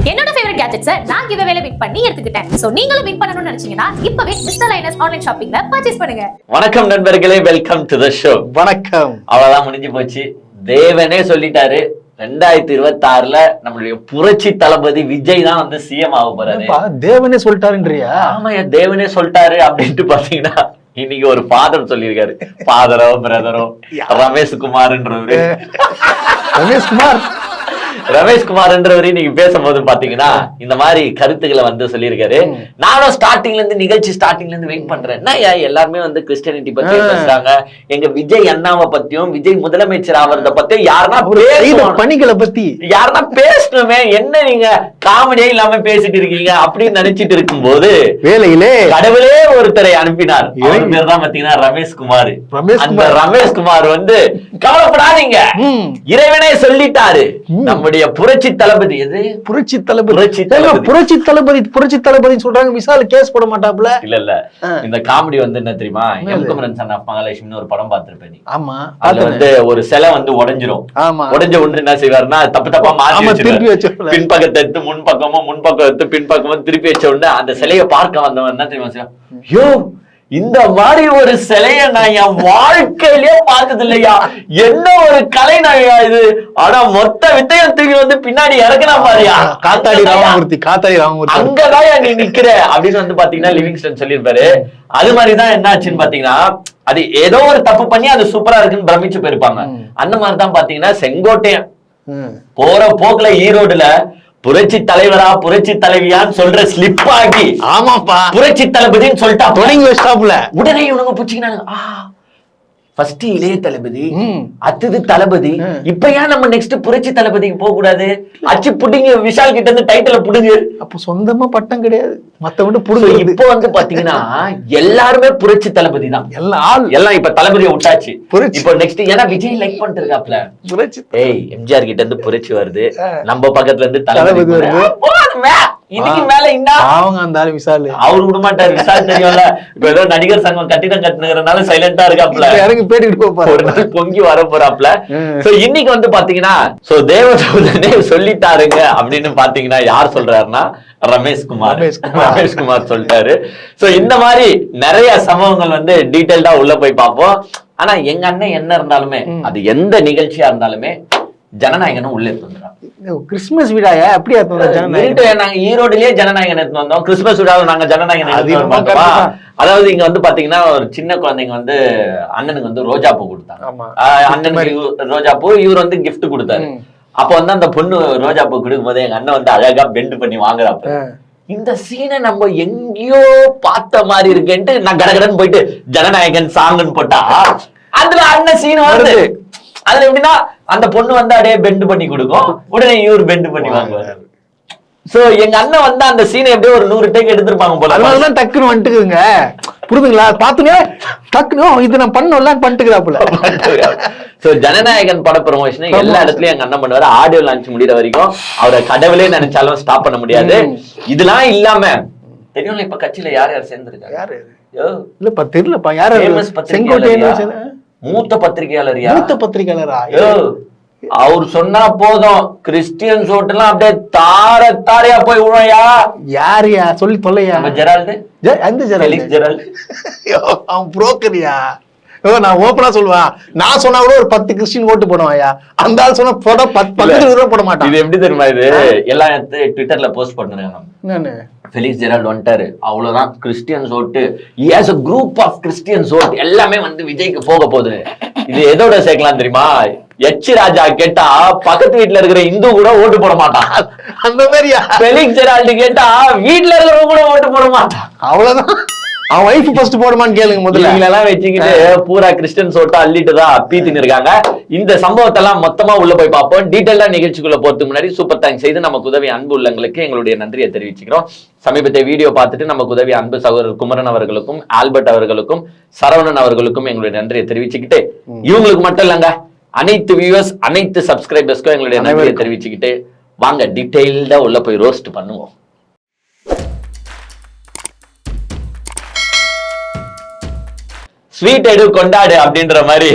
என்னோட ஃபேவரட் கேட்ஜெட்ஸை நான் கிவ்அவேல வின் பண்ணி எடுத்துக்கிட்டேன். சோ நீங்களும் வின் பண்ணணும்னு நினைச்சீங்கன்னா இப்பவே மிஸ்டர் லைனஸ் ஆன்லைன் ஷாப்பிங்ல பர்ச்சேஸ் பண்ணுங்க. வணக்கம் நண்பர்களே, வெல்கம் டு தி ஷோ. வணக்கம். அவ்வளவுதான், முடிஞ்சு போச்சு. தேவனே சொல்லிட்டாரு, 2026ல நம்மளுடைய புரட்சி தளபதி விஜய் தான் வந்து சிஎம் ஆக போறாரு. தேவனே சொல்லிட்டாருன்றியா? ஆமா, தேவனே சொல்லிட்டாரு அப்படின்ட்டு பாத்தீங்கன்னா இன்னைக்கு ஒரு ஃபாதர் சொல்லியிருக்காரு. ஃபாதரோ பிரதரோ ரமேஷ்குமார்ன்றவரு ரமேஷ்குமார்ன்றவரு இன்னைக்கு பேசும்போது பாத்தீங்கன்னா இந்த மாதிரி கருத்துக்களை வந்து சொல்லியிருக்காரு. நானும் ஸ்டார்டிங்ல இருந்து நிகழ்ச்சி ஸ்டார்டிங்ல இருந்து வெயிட் பண்றேன். என்ன எல்லாருமே வந்து கிறிஸ்டியானிட்டி பத்தி பேசுறாங்க, எங்க விஜய் அண்ணாவை பத்தியும் விஜய் முதலமைச்சர் ஆவறத பத்தியும் யாருன்னா பணிகளை பத்தி யாருன்னா பேசணுமே. என்ன நீங்க காமெடியே இல்லாம பேசிட்டு இருக்கீங்க அப்படின்னு நினைச்சிட்டு இருக்கும் போது வேலையிலே கடவுளே ஒருத்தரை அனுப்பினார். அவர் பேர் தான் பாத்தீங்கன்னா ரமேஷ்குமார். அந்த ரமேஷ்குமார் வந்து கவலைப்படாதீங்க, இறைவனே சொல்லிட்டாரு, நம்முடைய புரட்சி தளபதி. எது புரட்சி தளபதி சொல்றாங்க. விசால கேஸ் போட மாட்டாப்ல. இல்ல இந்த காமெடி வந்து என்ன தெரியுமா, எம்குமரன் சன் ஆஃப் மகாலட்சுமின்னு ஒரு படம் பார்த்திருப்பேன் நீ. ஆமா, அதுல வந்து ஒரு சிலை வந்து உடைஞ்சிரும். உடைஞ்ச ஒன்று என்ன செய்வாருன்னா தப்பு தப்பா மாத்தி திருப்பி வச்சு பின்பக்கத்தை எடுத்து முன்பக்கமும் முன்பக்கம் எடுத்து பின்பக்கமும் திருப்பி வச்ச உடனே அந்த சிலையை பார்க்க வந்தவன் என்ன தெரியுமா, யோ இந்த மாதிரி ஒரு சிலைய நான் என் வாழ்க்கையிலே பார்த்தது இல்லையா, என்ன ஒரு கலை நாயா இது, ஆனா மொத்த வித்தையும் தூக்கி வந்து பின்னாடி இறக்குனா பாரியா, காத்தாடி ராமமூர்த்தி அங்கதான் நீ நிக்கிற அப்படின்னு வந்து பாத்தீங்கன்னா லிவிங்ஸ்டன் சொல்லியிருப்பாரு. அது மாதிரிதான் என்ன ஆச்சுன்னு பாத்தீங்கன்னா, அது ஏதோ ஒரு தப்பு பண்ணி அது சூப்பரா இருக்குன்னு பிரமிச்சு போயிருப்பாங்க. அந்த மாதிரிதான் பாத்தீங்கன்னா செங்கோட்டையன் போற போக்குல ஈரோடுல புரட்சி தலைவரா புரட்சி தலைவியான்னு சொல்ற ஸ்லிப் ஆகி, ஆமாப்பா புரட்சி தளபதின்னு சொல்லிட்டா தொடங்கி வச்சாப்ல. உடனே இவனுங்க புடிச்சிக்கினாங்க, ஃபர்ஸ்ட் இளைய தளபதி, அடுத்தது தளபதி, இப்ப ஏன் நம்ம நெக்ஸ்ட் புரட்சி தளபதிக்கு போக கூடாது? அச்சு புடிங்க, விஷால் கிட்ட இருந்து டைட்டில புடுங்க. அப்ப சொந்தமா பட்டம் கிடையாது, மத்தவங்க புடுங்க. இப்போ வந்து பாத்தீங்கன்னா எல்லாருமே புரட்சி தளபதி தான். எல்லாம் இப்ப தளபதியை விட்டாச்சு. இப்போ நெக்ஸ்ட் ஏன்னா விஜய் லைக் பண்ணிட்டு இருக்காப்ல புரட்சி. எம்ஜிஆர் கிட்ட இருந்து புரட்சி வருது, நம்ம பக்கத்துல இருந்து தளபதி வருது. இதுக்கு மேல அவங்க அந்த விசால் அவரு விட மாட்டாரு. விசால் தெரியும்ல, இப்ப ஏதோ நடிகர் சங்கம் கட்டிடம் கட்டுனுங்கிறதுனால சைலண்டா இருக்காப்ல, ஒரு நாள் பொங்கி வர போறாப்ல. இன்னைக்கு வந்து பாத்தீங்கன்னா தேவதூதனே சொல்லிட்டாருங்க அப்படின்னு பாத்தீங்கன்னா யார் சொல்றாருன்னா ரமேஷ்குமார் சொல்லிட்டாரு. சோ இந்த மாதிரி நிறைய சம்பவங்கள் வந்து டீடைல்டா உள்ள போய் பார்ப்போம். ஆனா எங்க அண்ணன் என்ன இருந்தாலுமே, அது எந்த நிகழ்ச்சியா இருந்தாலுமே ஜனநாயகனும் உள்ள எடுத்து கிறிஸ்துமஸ் விழாயா அப்படியா? நாங்க ஈரோடுலயே ஜனநாயகன் எடுத்து வந்தோம். கிறிஸ்துமஸ் விழாவில் நாங்க ஜனநாயகன். அதாவது இங்க வந்து பாத்தீங்கன்னா ஒரு சின்ன குழந்தைங்க வந்து அண்ணனுக்கு வந்து ரோஜா பூ கொடுத்தாங்க. அண்ணனுக்கு ரோஜா பூ, இவர் வந்து கிஃப்ட் கொடுத்தாரு. அப்ப வந்து அந்த பொண்ணு ரோஜா பூ கொடுக்கும் போது எங்க அண்ணன் வந்து அழகா பெண்ட் பண்ணி வாங்குறாப்ப, இந்த சீனை நம்ம எங்கேயோ பார்த்த மாதிரி இருக்குன்ட்டு நான் கடகடன்னு போயிட்டு ஜனநாயகன் சாங்னு போட்டா அதுல அண்ணன் சீன் வருது. அதுல எப்படின்னா அந்த பொண்ணு வந்து அப்படியே பெண்ட் பண்ணி கொடுக்கும், உடனே இவர் பெண்ட் பண்ணி வாங்குவாரு. சோ எங்க அண்ணன் வந்து அந்த சீனை எப்படியோ ஒரு 100 டேக் எடுத்திருப்பாங்க போல. அதனாலதான் டக்குன்னு வந்துட்டுக்குங்க, புரியுதுங்களா? பாத்துனே டக்குனு இது நான் பண்ணலாம் பண்ணிட்டுக்கிறாப்புல. சோ ஜனநாயகன் பட ப்ரமோஷன் எல்லா இடத்துலயும் எங்க அண்ணன் பண்ணுவாரு. ஆடியோ லான்ச் முடிகிற வரைக்கும் அவரை கடவுளே நினைச்சாலும் ஸ்டாப் பண்ண முடியாது. இதெல்லாம் இல்லாம தெரியும்ல இப்ப கட்சியில யார் யார் சேர்ந்திருக்காங்க? யாரு இல்லப்பா தெரியலப்பா. யாரு? செங்கோட்டையன் மூத்த பத்திரிகையாளரியா? மூத்த பத்திரிகையாளரா? அவர் சொன்னா போதும், கிறிஸ்டியன்ஸ் ஓட்டெல்லாம் அப்படியே தாரையா போய் விழுயா. யாரையா சொல்லி தொல்லையா? ஜெரால்டு. அந்த ஜெரால்டு அவன் புரோக்கரியா? நான் ஓப்பனா சொல்லுவேன், நான் சொன்னா கூட ஒரு 10 கிறிஸ்டின் ஓட்டு போடுவாயா, அந்த ஆள் சொன்னா போட 10 போட மாட்டான். இது எப்படி தெரியுமா? இது எல்லாம் ட்விட்டர்ல போஸ்ட் பண்ணுறாங்க. ஃபெலிக்ஸ் ஜெரால்டு வந்துட்டாரு, அவ்வளவுதான் கிறிஸ்டியன்ஸ் ஓட்டு, as a group of Christians ஓட்டு எல்லாமே வந்து விஜய்க்கு போக போகுது. இது எதோட சேர்க்கலாம் தெரியுமா? எச் ராஜா கேட்டா பக்கத்து வீட்டுல இருக்கிற இந்து கூட ஓட்டு போட மாட்டான். அந்த மாதிரியா? ஃபெலிக்ஸ் ஜெரால்டு கேட்டா வீட்டுல இருக்கிறவங்க கூட ஓட்டு போட மாட்டான். அவ்வளவுதான். அவன் வைஃப் ஃபர்ஸ்ட் போடுமான்னு கேளுங்க முதல்ல. எல்லாம் வச்சுக்கிட்டு பூரா கிறிஸ்டியன்ஸ் ஓட்டா அள்ளிட்டுதான் பீத்தின்னு இருக்காங்க. இந்த சம்பவத்தை எல்லாம் மொத்தமா உள்ள போய் பார்ப்போம். டீடைலா நிகழ்ச்சிக்குள்ள போறதுக்கு முன்னாடி சூப்பர் தேங்க்ஸ் செய்து நமக்கு உதவி அன்பு உள்ளங்களுக்கு எங்களுடைய நன்றியை தெரிவிச்சுக்கிறோம். சமீபத்தை வீடியோ பார்த்துட்டு நமக்கு உதவி அன்பு சகோதரர் குமரன் அவர்களுக்கும், ஆல்பர்ட் அவர்களுக்கும், சரவணன் அவர்களுக்கும் எங்களுடைய நன்றியை தெரிவிச்சுக்கிட்டு, இவங்களுக்கு மட்டும் இல்லங்க அனைத்து வியூவர்ஸ் அனைத்து சப்ஸ்கிரைபர்ஸ்க்கும் எங்களுடைய நன்றியை தெரிவிச்சுக்கிட்டு வாங்க டீடைல்டா உள்ள போய் ரோஸ்ட் பண்ணுவோம். ஸ்வீட் எடு கொண்டாடு அப்படின்ற மாதிரி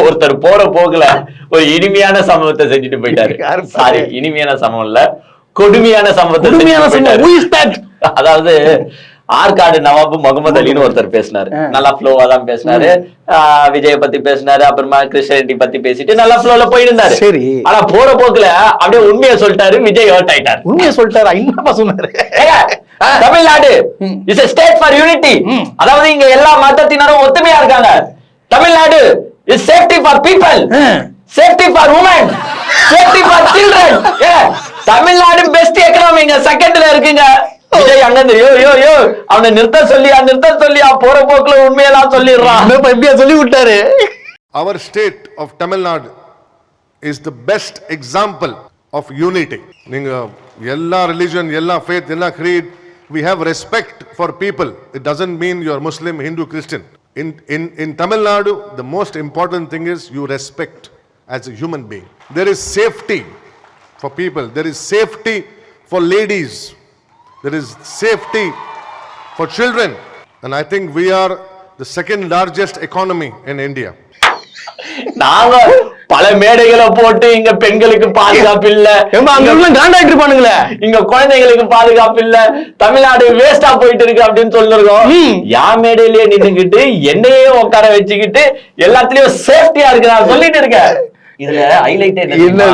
ஒருத்தர் போற போக்குல ஒரு இனிமையான சம்பவத்தை செஞ்சுட்டு போயிட்டாரு. சாரி, இனிமையான சம்பவம் இல்ல, கொடுமையான சம்பவத்தை. அதாவது ஆற்காடு நவாபு முகமது அலின்னு ஒருத்தர் பேசினாரு. நல்லா ஃப்ளோவா தான் பேசினாரு. விஜய பத்தி பேசினாரு, அப்புறமா கிருஷ்ணரெட்டி பத்தி பேசிட்டு நல்லா ஃப்ளோல போயிருந்தாரு. சரி, ஆனா போற போக்குல அப்படியே உண்மையை சொல்லிட்டாரு. விஜய் ஹர்ட் ஆயிட்டாரு. உண்மையை சொல்லிட்டாரு. என்னப்பா சொன்னாரு? Tamil Nadu is a state for unity. அதாவது இங்க எல்லா மதத்தினரும் ஒத்துமையா இருக்காங்க. Tamil Nadu is safety for people, safety for women, safety for children. Tamil Nadu best எக்கனாமிங்க செகண்ட்ல இருக்குங்க. விஜய் அண்ணன் யோ அவனை நிறுத்த சொல்லியா போற போக்குல உண்மையெல்லாம் சொல்லிடுறான். எப்படியா சொல்லி விட்டாரு. Our state of Tamil Nadu is the best example of unity. நீங்க எல்லா religion, எல்லா faith, எல்லா creed, we have respect for people. It doesn't mean you are Muslim, Hindu, Christian. In Tamil Nadu, the most important thing is you respect as a human being. There is safety for people. There is safety for ladies. There is safety for children. And I think we are the second largest economy in India. நாங்க பல மேடைகளை போட்டு இங்க பெண்களுக்கு பாதுகாப்பு இல்ல, இங்க குழந்தைகளுக்கு பாதுகாப்பு இல்ல, தமிழ்நாடு வேஸ்டா போயிட்டு இருக்கு அப்படின்னு சொல்லிருக்கோம். யா மேடையிலேயே நின்னுகிட்டு என்னையே உட்கார வச்சுக்கிட்டு எல்லாத்துலயும் சேஃப்டியா இருக்கு நான் சொல்லிட்டு இருக்கேன். இதுல ஹைலைட் என்ன,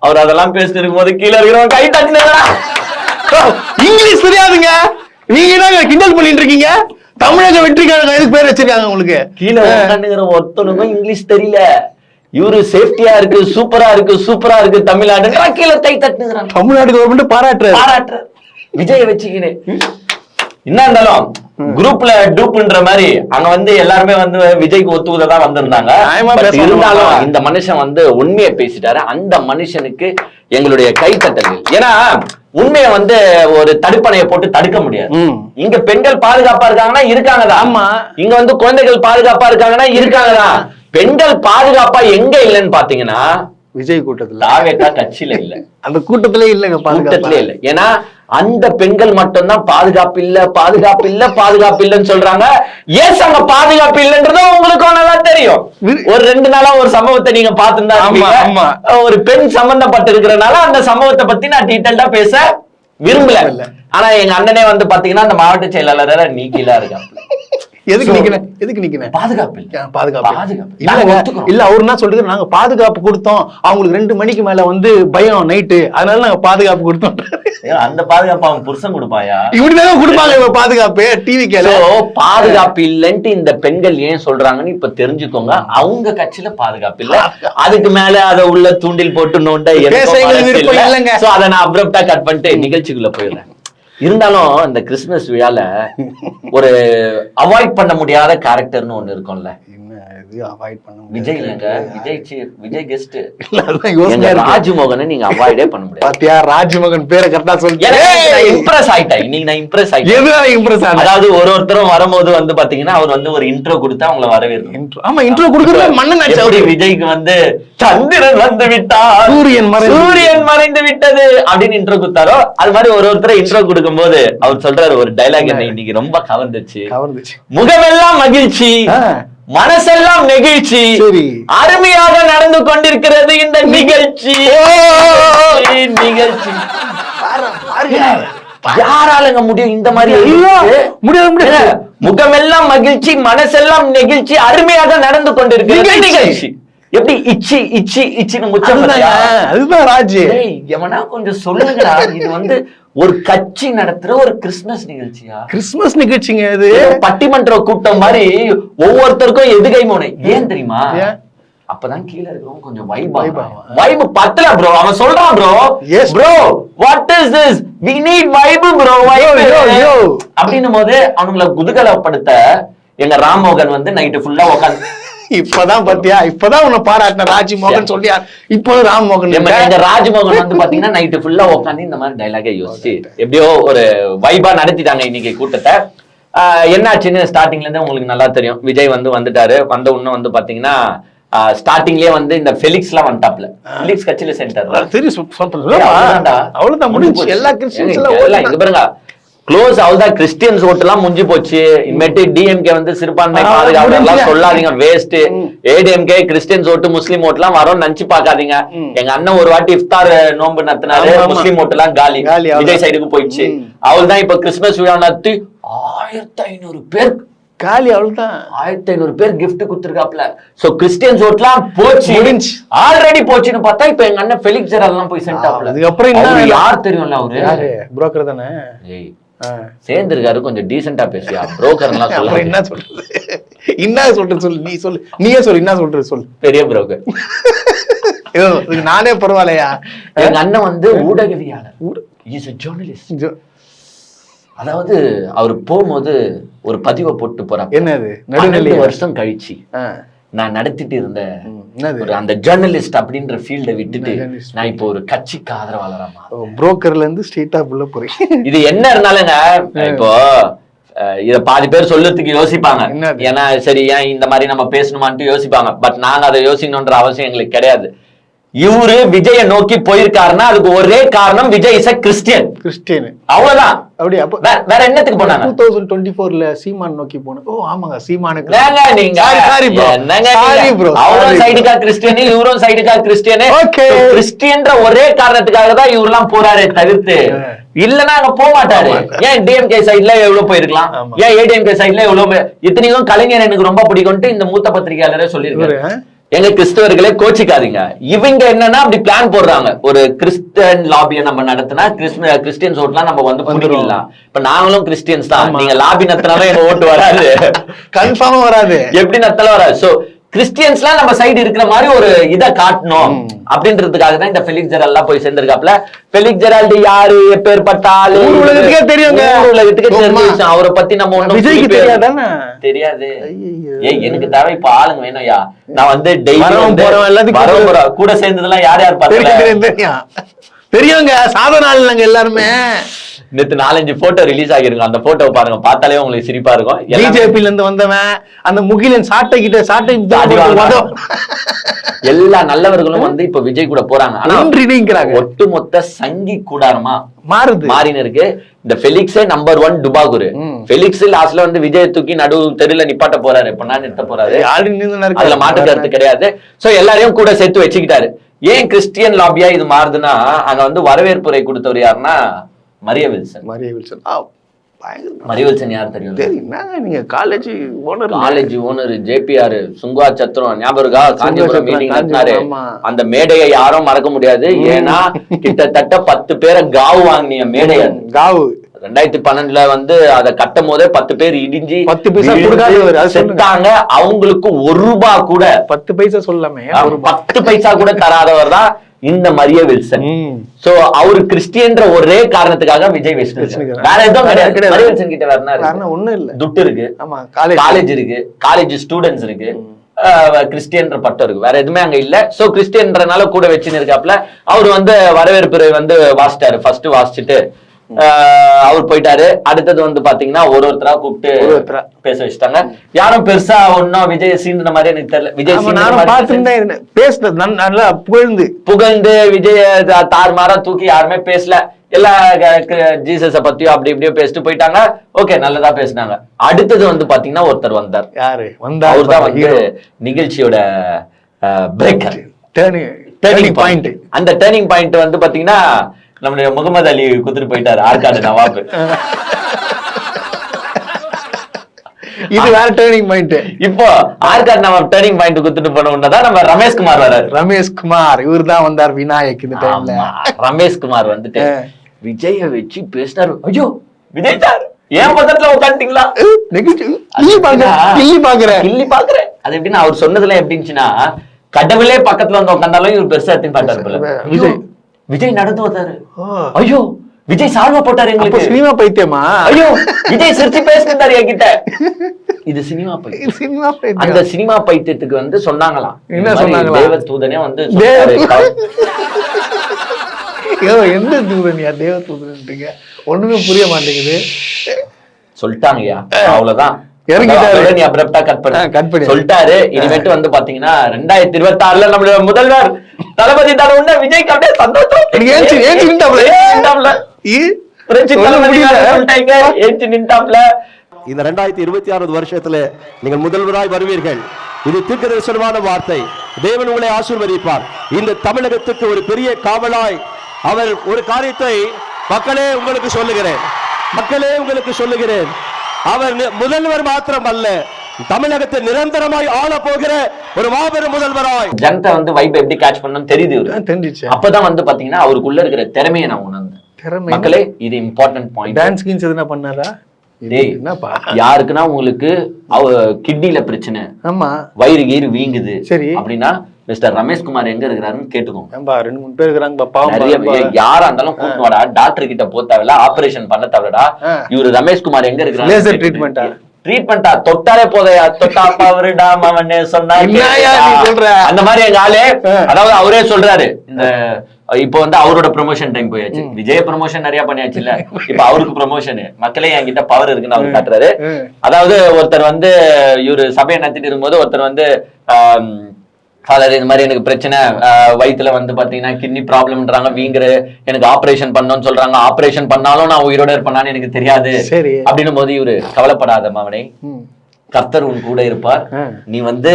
அவர் அதெல்லாம் பேசிட்டு இருக்கும் போது கீழே இருக்கிறவங்க கை தட்டினா இங்கிலீஷ் தெரியாதுங்க. நீங்க என்ன கிண்டல் பண்ணிட்டு இருக்கீங்க? தமிழக வெற்றிக்கான எதுக்கு பேர் வச்சிருக்காங்க உங்களுக்கு? கீழே உட்காந்துங்கிற ஒருத்தனுக்கும் இங்கிலீஷ் தெரியல. இவரு சேஃப்டியா இருக்கு, சூப்பரா இருக்கு தமிழ்நாடு, கீழே கை தட்டுங்கிறாங்க. தமிழ்நாடு கவர்மெண்ட் பாராட்டுற விஜய வச்சுக்கினு என்ன இருந்தாலும் குரூப்ல டூப்ன்ற மாதிரி அங்க வந்து எல்லாருமே வந்து விஜய்க்கு ஒத்துவதான் வந்திருந்தாங்க. இருந்தாலும் இந்த மனுஷன் வந்து உண்மையை பேசிட்டாரு. அந்த மனுஷனுக்கு எங்களுடைய கைத்தட்டல். ஏன்னா உண்மையை வந்து ஒரு தடுப்பணையை போட்டு தடுக்க முடியாது. இங்க பெண்கள் பாதுகாப்பா இருக்காங்கன்னா இருக்காங்கதான். ஆமா, இங்க வந்து குழந்தைகள் பாதுகாப்பா இருக்காங்கன்னா இருக்காங்கதான். பெண்கள் பாதுகாப்பா எங்க இல்லைன்னு பாத்தீங்கன்னா விஜய் கூட்டத்துல, தாவேகா கட்சியில இல்ல, அந்த கூட்டத்திலே இல்லங்க, கூட்டத்திலே இல்ல. ஏன்னா அந்த பெண்கள் மட்டும்தான் பாதுகாப்பு இல்லன்னு சொல்றாங்க. ஏன் அங்க பாதுகாப்பு இல்லைன்றத உங்களுக்கு நல்லா தெரியும். ஒரு 2 நாளா ஒரு சம்பவத்தை நீங்க பாத்துருந்தா, ஒரு பெண் சம்பந்தப்பட்டு இருக்கிறனால அந்த சம்பவத்தை பத்தி நான் டீட்டெயில்டா பேச விரும்பல. ஆனா எங்க அண்ணனே வந்து பாத்தீங்கன்னா அந்த மாவட்ட செயலாளர் நீக்கிலா இருக்காங்க. எதுக்கு நிக்கிறேன்? பாதுகாப்பு இல்ல. அவரு என்ன சொல்றது, நாங்க பாதுகாப்பு கொடுத்தோம், அவங்களுக்கு 2 மணிக்கு மேல வந்து பயம் நைட்டு, அதனால நாங்க பாதுகாப்பு கொடுத்தோம். அந்த பாதுகாப்பு அவன் புருஷன் கொடுப்பாயா? இப்படிதான் கொடுப்பாங்க பாதுகாப்பு. டிவி கேளு. பாதுகாப்பு இல்லைன்ட்டு இந்த பெண்கள் ஏன் சொல்றாங்கன்னு இப்ப தெரிஞ்சுக்கோங்க. அவங்க கட்சியில பாதுகாப்பு இல்ல, அதுக்கு மேல அதை உள்ள தூண்டில் போட்டு நோண்ட இல்லைங்க. அதை நான் அப்ரப்டா கட் பண்ணிட்டு நிகழ்ச்சிக்குள்ள போயிடுறேன். இருந்தாலும் இந்த கிறிஸ்துமஸ் விழால ஒரு அவாய்ட் பண்ண முடியாத கேரக்டர்னு ஒண்ணு இருக்கும்ல. விஜய் இல்லங்க, விஜய் கெஸ்ட் ராஜ்மோகன் நீங்க அவாய்டே பண்ண முடியாது. பாத்தியா, ராஜ்மோகன் பேரை கரெக்டா சொல்லி இம்ப்ரெஸ் ஆயிட்டேன். இன்னைக்கு நான் இம்ப்ரெஸ் ஆயிட்டேன். அதாவது ஒருத்தரும் வரும்போது வந்து பாத்தீங்கன்னா அவர் வந்து ஒரு இன்ட்ரோ கொடுத்து அவங்கள வரவேற்கும். ஆமா, இன்ட்ரோ கொடுக்கறது மண்ணன். விஜய்க்கு வந்து சந்திரன் வந்து விட்டார், சூரியன் மறைந்து விட்டது அப்படின்னு இன்ட்ரோ கொடுத்தாரோ அது மாதிரி ஒருத்தரை இன்ட்ரோ கொடுக்கும் போது அவர் சொல்றாரு ஒரு டைலாக் என்ன இன்னைக்கு ரொம்ப கவர்ந்துச்சு. முகமெல்லாம் மகிழ்ச்சி, மனசெல்லாம் நெகிழ்ச்சி, அருமையாக நடந்து கொண்டிருக்கிறது இந்த நிகழ்ச்சி. யாராலங்க முடியும் இந்த மாதிரி? முடியாது. முகமெல்லாம் மகிழ்ச்சி, மனசெல்லாம் நெகிழ்ச்சி, அருமையாக நடந்து கொண்டிருக்கிறது நிகழ்ச்சி. எப்படி இச்சின்னு முச்சம்? அதுதான் ராஜு. எவனா கொஞ்சம் சொல்லுங்கடா. இது வந்து ஒரு கட்சி நடத்துற ஒரு கிறிஸ்துமஸ் நிகழ்ச்சியா? கிறிஸ்துமஸ் நிகழ்ச்சிங்க இது. பட்டிமன்ற கூட்டம் மாதிரி ஒவ்வொருத்தருக்கும் எதுகை மோனை. ஏன் தெரியுமா? அப்பதான் கீழே இருக்கிறவங்க கொஞ்சம் வைப் பத்தல ப்ரோ. அவன் சொல்றான் bro, bro what is this, we need vibe bro, அப்படின்னும் போது அவங்களை குதூகலப்படுத்த எங்க ராம்மோகன் வந்து நைட்டு ஃபுல்லா உட்காந்து இப்பதான் பாத்தியா, இப்பதான் உன்னை பாராட்டின ராஜ்மோகன் சொல்லியா. இப்போ ராம்மோகன் எங்க ராஜ்மோகன் வந்து பாத்தீங்கன்னா நைட்டு ஃபுல்லா உட்காந்து இந்த மாதிரி டைலாக யோசிச்சு எப்படியோ ஒரு வைபா நடத்திட்டாங்க இன்னைக்கு கூட்டத்தை. என்னாச்சுன்னு ஸ்டார்டிங்ல இருந்து உங்களுக்கு நல்லா தெரியும். விஜய் வந்து வந்துட்டாரு. வந்த உடனே வந்து பாத்தீங்கன்னா ஸ்டார்டிங்லயே வந்து இந்த ஃபெலிக்ஸ் எல்லாம் வந்துட்டாப்ல. ஃபெலிக்ஸ் கட்சியில சென்டர் அவ்வளவுதான் முடிஞ்சு. எல்லா கிறிஸ்டியன்ஸ் எல்லாம் பாருங்க, க்ளோஸ் அவ்வளவுதான். கிறிஸ்டியன்ஸ் ஓட்டு எல்லாம் முடிஞ்சு போச்சு. இனிமேட்டு டிஎம்கே வந்து சிறுபான்மை பாதுகாப்பு எல்லாம் சொல்லாதீங்க, வேஸ்ட். ஏடிஎம்கே கிறிஸ்டியன்ஸ் ஓட்டு முஸ்லீம் ஓட்டு எல்லாம் வரும் நினைச்சு பாக்காதீங்க. எங்க அண்ணன் ஒரு வாட்டி இஃப்தார் நோன்பு நடத்தினாரு, முஸ்லீம் ஓட்டு எல்லாம் காலி, விஜய் சைடுக்கு போயிடுச்சு. அவள்தான் இப்ப கிறிஸ்துமஸ் விழா நடத்தி 1500 பேர் காலி, அவ்வளவுதான். 1500 பேர் கிஃப்ட் குடுத்திருக்காப்ல. சோ கிறிஸ்டியன்ஸ் ஓட்லாம் போச்சு, ஆல்ரெடி போச்சுன்னு பார்த்தா இப்ப எங்க அண்ணன் ஃபெலிக்ஸ் ஜெரால்ட்லாம் போய் சென்டாப்ல. அதுக்கப்புறம் என்ன யார் தெரியும்ல அவரு? யாரு? புரோக்கர் தானே. ஏய் சேர்ந்திருக்காரு, கொஞ்சம் டீசென்ட்டா பேசியா. புரோக்கர் எல்லாம் சொல்ல என்ன சொல்றது, என்ன சொல்றது சொல்லு, நீ சொல்லு, நீயே சொல்லு, என்ன சொல்றது சொல்லு. பெரிய புரோக்கர். நானே பரவாயில்லையா. எங்க அண்ணன் வந்து ஊடகவியாளர், இஸ் a journalist. அதாவது அவர் போகும்போது ஒரு பதிவை போட்டு போறாங்க. என்னது? 12 வருஷம் கழிச்சு நான் நடத்திட்டு இருந்த ஒரு அந்த ஜர்னலிஸ்ட் அப்படின்ற ஃபீல்ட விட்டுட்டு நான் இப்போ ஒரு கட்சிக்கு ஆதரவாளராமா. புரோக்கர்ல இருந்து ஸ்ட்ரெயிட்டா உள்ள போறேன். இது என்ன இருந்தாலுங்க, இப்போ இத பாதி பேர் சொல்லறதுக்கு யோசிப்பாங்க. ஏன்னா சரி ஏன் இந்த மாதிரி நம்ம பேசணுமான்ட்டு யோசிப்பாங்க. பட் நாங்க அதை யோசிக்கணும்ன்ற அவசியம் எங்களுக்கு கிடையாது. இவரு விஜய நோக்கி போயிருக்காருன்னா அதுக்கு ஒரே காரணம், விஜய் இஸ் a கிறிஸ்டியன். அவ்வளவுதான். அப்படியே அப்ப வேற என்னத்துக்கு போனாங்க? 2024ல சீமான் நோக்கி போன. ஓ ஆமாங்க, சீமானுக்கு நீங்க அவரும் சைடுக்கா கிறிஸ்டியன், இவரும் சைடுக்கா கிறிஸ்டியன். கிறிஸ்டியன்ற ஒரே காரணத்துக்காக தான் இவரெல்லாம் போறாரே தவிர்த்து இல்லன்னா அங்க போக மாட்டாரு. ஏன் டிஎம்கே சைட்ல எவ்வளவு போயிருக்கலாம், ஏன் ஏடிஎம்கே சைட்ல எவ்வளவு. இத்தனைக்கும் கலைஞர் எனக்கு ரொம்ப பிடிக்கும்ட்டு இந்த மூத்த பத்திரிகையாளரே சொல்லியிருக்காரு. எங்க கிறிஸ்தவர்களே கோச்சிக்காதீங்க. இவங்க என்னன்னா அப்படி பிளான் போடுறாங்க, ஒரு கிறிஸ்டியன் லாபியை நம்ம நடத்தினா கிறிஸ்டியன்ஸ் ஓட்டுலாம் நம்ம வந்து பிடிக்கலாம். இப்ப நாங்களும் கிறிஸ்டியன்ஸ் தான், நீங்க லாபி நடத்தினாலும் எங்க ஓட்டு வராது, கன்ஃபார்மா வராது, எப்படி நடத்தாலும் வராது. சோ கிறிஸ்டியன்ஸ்லாம் நம்ம சைடு இருக்கிற மாதிரி ஒரு இதை காட்டணும் அப்படின்றதுக்காக தான் இந்த ஃபெலிக்ஸ் ஜெரால்ட் போய் சேர்ந்திருக்காப்ல. ஃபெலிக்ஸ் ஜெரால்ட் யாரு, எப்பேற்பட்ட ஆளு, உலகத்துக்கே தெரியுங்க, உலகத்துக்கே தெரிஞ்சு. அவரை பத்தி நம்ம ஒண்ணும் விஜய்க்கு தெரியாதானே? தெரியாது. ஏய் எனக்கு தேவை இப்ப ஆளுங்க வேணும்யா. நான் வந்து டெய்லி கூட சேர்ந்ததெல்லாம் யார் யார் பாத்தீங்க தெரியுங்க, சாதனை நாங்க எல்லாருமே. நேத்து 4-5 போட்டோ ரிலீஸ் ஆகிருக்கும், அந்த போட்டோவை பாருங்க, பார்த்தாலே உங்களுக்கு சிரிப்பா இருக்கும். பிஜேபில இருந்து வந்தவன் அந்த முகிலன் சாட்டை எல்லா நல்லவர்களும் வந்து இப்ப விஜய் கூட போறாங்க. ஆனா ஒட்டுமொத்த சங்கி கூடாரமா மாறினு இருக்கு. இந்த ஃபெலிக்ஸே நம்பர் 1 டுபாகுரு. ஃபெலிக்ஸ் லாஸ்ட்ல வந்து விஜய் தூக்கி நடு தெருல நிப்பாட்ட போறாரு, இப்ப நான் நிறுத்த போறாரு, அதுல மாற்று கருத்து கிடையாது. சோ எல்லாரையும் கூட சேர்த்து வச்சுக்கிட்டாரு. ஏன் கிறிஸ்டியன் லாபியா இது மாறுதுன்னா, அங்க வந்து வரவேற்புரை கொடுத்தவர் யாருன்னா மரிய வில்சன். மரிய வில்சன் யார் தெரியும்? நீங்க காலேஜ் ஓனர் ஜேபிஆர் சுங்குவா சத்திரம் ஞாபகம் இருக்கா? காஞ்சிபுரம் மீட்டிங் நடத்தினாரு. அந்த மேடையை யாரும் மறக்க முடியாது. ஏன்னா கிட்டத்தட்ட 10 பேரை காவு வாங்கிய மேடை. காவு 2012 வந்து அதை கட்டும் போதே 10 பேர் இடிஞ்சு 10 பைசா செத்தாங்க. அவங்களுக்கு 1 ரூபாய் கூட 10 பைசா சொல்லாமே 10 பைசா கூட தராதவர் தான் இந்த மரிய வில்சன். சோ அவரு கிறிஸ்டியன்ற ஒரே காரணத்துக்காக விஜய் வச்சிருக்காரு, வேற எதுவும் கிடையாது. மரிய வில்சன் கிட்ட வேற ஒண்ணும் இல்ல. துட்டு இருக்கு, காலேஜ் இருக்கு, காலேஜ் ஸ்டூடெண்ட்ஸ் இருக்கு, கிறிஸ்டியன்ற பட்டம் இருக்கு, வேற எதுவுமே அங்க இல்ல. சோ கிறிஸ்டியன்றனால கூட வச்சுன்னு இருக்காப்ல. அவரு வந்து வரவேற்புரை வந்து வாசிட்டாரு. ஃபர்ஸ்ட் வாசிச்சுட்டு அவர் போயிட்டாரு. அடுத்தது வந்து பாத்தீங்கன்னா ஒருத்தரா கூப்பிட்டு பேச வச்சுட்டாங்க. யாரும் பெருசா ஒன்னும் விஜய் சீன்ற மாதிரி எனக்கு தெரியல. விஜய் நல்லா புகழ்ந்து விஜய தாறுமாறா தூக்கி யாருமே பேசல. எல்லா ஜீசஸ பத்தியும் அப்படி இப்படியோ பேசிட்டு போயிட்டாங்க. ஓகே, நல்லதா பேசினாங்க. அடுத்தது வந்து பாத்தீங்கன்னா ஒருத்தர் வந்தார். யாரு அவர் தான் வந்து நிகழ்ச்சியோட பிரேக்கர், டர்னிங் பாயிண்ட். அந்த டர்னிங் பாயிண்ட் வந்து பாத்தீங்கன்னா நம்முடைய முகமது அலி குத்துட்டு போயிட்டாரு, ஆற்காடு நவாப். இது வேற டர்னிங் பாயிண்ட். இப்போ ஆற்காடு நவாப் டர்னிங் பாயிண்ட் குத்துட்டு போன உடனேதான் நம்ம ரமேஷ்குமார் வர்றாரு. ரமேஷ்குமார் இவர் தான் வந்தார் விநாயக். இந்த டைம்ல ரமேஷ்குமார் வந்துட்டு விஜய வச்சு பேசினாரு. ஐயோ விஜய் சார் ஏன் பக்கத்துல உட்காந்துட்டீங்களா? கிள்ளி பாக்குறேன். அது எப்படின்னா அவர் சொன்னதுல எப்படின்னா, கடவுளே பக்கத்துல வந்து உட்காந்தாலும் இவர் பெருசா எடுத்து பாட்டாரு. விஜய் நடந்து வந்தாரு. ஐயோ விஜய் சால்வா போட்டாரு. எங்களுக்கு சினிமா பைத்தியமா? ஐயோ விஜய் சிரிச்சு பேசினாரு என்கிட்ட. இது சினிமா பைத்தியம். சினிமா பைத்தியம். அந்த சினிமா பைத்தியத்துக்கு வந்து சொன்னாங்களாம். என்ன சொன்னாங்களா? தேவ தூதனே வந்து எந்த தூதனியா தேவ தூதன்ட்டீங்க? ஒண்ணுமே புரிய மாட்டேங்குது. சொல்லிட்டாங்கய்யா, அவ்வளவுதான். சொல்லிட்டாரு. இனிமேட்டு வந்து பாத்தீங்கன்னா 2026 நம்மளுடைய முதல்வர் தளபதி விஜய்க்கு அப்படியே சந்தோஷம். ஏஞ்சி நின்றாப்ல. இந்த 2026 வருஷத்துல நீங்கள் முதல்வராய் வருவீர்கள். இது தீர்க்கதரிசனமான வார்த்தை. தேவன் உங்களை ஆசீர்வதிப்பார். இந்த தமிழகத்துக்கு ஒரு பெரிய காவலாய் அவர் ஒரு காரியத்தை மக்களே உங்களுக்கு சொல்லுகிறேன். அவர் முதல்வர் மாத்திரம் அல்ல, தமிழகத்தை நிரந்தரமாய் ஆள போகிற ஒரு மாபெரும் முதல்வராய். ஜனத்தை வந்து வைப் எப்படி கேட்ச் பண்ணணும்னு தெரியுது. அப்பதான் வந்து பாத்தீங்கன்னா அவருக்குள்ள இருக்கிற திறமையை நான் உணர்ந்தேன். மக்களே, இது இம்பார்ட்டன்ட் பாயிண்ட். டான்ஸ் கின்ஸ் எதுனா பண்ணாரா? யாருக்குன்னா உங்களுக்கு கிட்னில பிரச்சனை, வயிறு கீறு வீங்குது, சரி அப்படின்னா மிஸ்டர் ரமேஷ்குமார் எங்க இருக்கிறாருன்னு கேட்டுக்கோங்க. 2-3 பேர் இருக்கிறாங்க. யாரா இருந்தாலும் கூட்டு வாடா, டாக்டர் கிட்ட போத்தாவில, ஆபரேஷன் பண்ண தவிரடா. இவரு ரமேஷ்குமார் எங்க இருக்கிறாரு? ட்ரீட்மெண்டா தொட்டாலே போதையா, தொட்டா அப்பா அவருடா அவனே சொன்னா அந்த மாதிரி எங்க ஆளே. அதாவது அவரே சொல்றாரு, இந்த இப்ப வந்து அவரோட ப்ரொமோஷன் டைம் போயாச்சு. விஜய் ப்ரொமோஷன் நிறைய பண்ணியாச்சு இல்ல, இப்ப அவருக்கு ப்ரொமோஷன். மக்களே என்கிட்ட பவர் இருக்குன்னு அவர் காட்டுறாரு. அதாவது ஒருத்தர் வந்து இவரு சபையை நடத்திட்டு இருக்கும்போது ஒருத்தர் வந்து ஃபாதர் இந்த மாதிரி எனக்கு பிரச்சனை, வயிற்றுல வந்து பாத்தீங்கன்னா கிட்னி ப்ராப்ளம்ன்றாங்க, வீங்குற, எனக்கு ஆபரேஷன் பண்ணணும்னு சொல்றாங்க. ஆபரேஷன் பண்ணாலும் நான் உயிரோட இருப்பேனான்னு எனக்கு தெரியாது அப்படின்னும் போது இவரு கவலைப்படாத மவனே, கர்த்தர் உன் கூட இருப்பார். நீ வந்து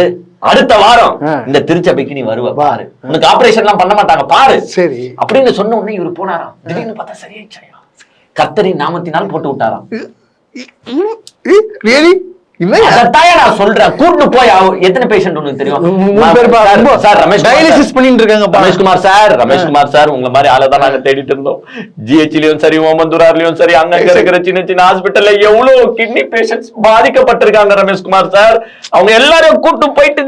அடுத்த வாரம் இந்த திருச்சபைக்கு நீ வருவ பாரு, உனக்கு ஆபரேஷன் எல்லாம் பண்ண மாட்டாங்க பாரு சரி அப்படின்னு சொன்ன உடனே இவரு போனாராம். திடீர்னு பார்த்தா சரியாயிடுச்சா, கர்த்தரின் நாமத்தினால் போட்டு விட்டாராம். நான் சொல்றேன், கூட்டு போய் எத்தனை பேஷண்ட் உனக்கு தெரியும்? ரமேஷ்குமார் சார் உங்க மாதிரி ஆளதான் நாங்க தேடிட்டு இருந்தோம். ஜிஹெச்லயும் சரி, ஓமந்தூரார்லயும் சரி, அங்க இருக்கிற சின்ன சின்ன ஹாஸ்பிட்டல்ல எவ்வளவு கிட்னி பேஷண்ட்ஸ் பாதிக்கப்பட்டிருக்காங்க ரமேஷ்குமார் சார். அவங்க எல்லாரும் கூட்டு போயிட்டு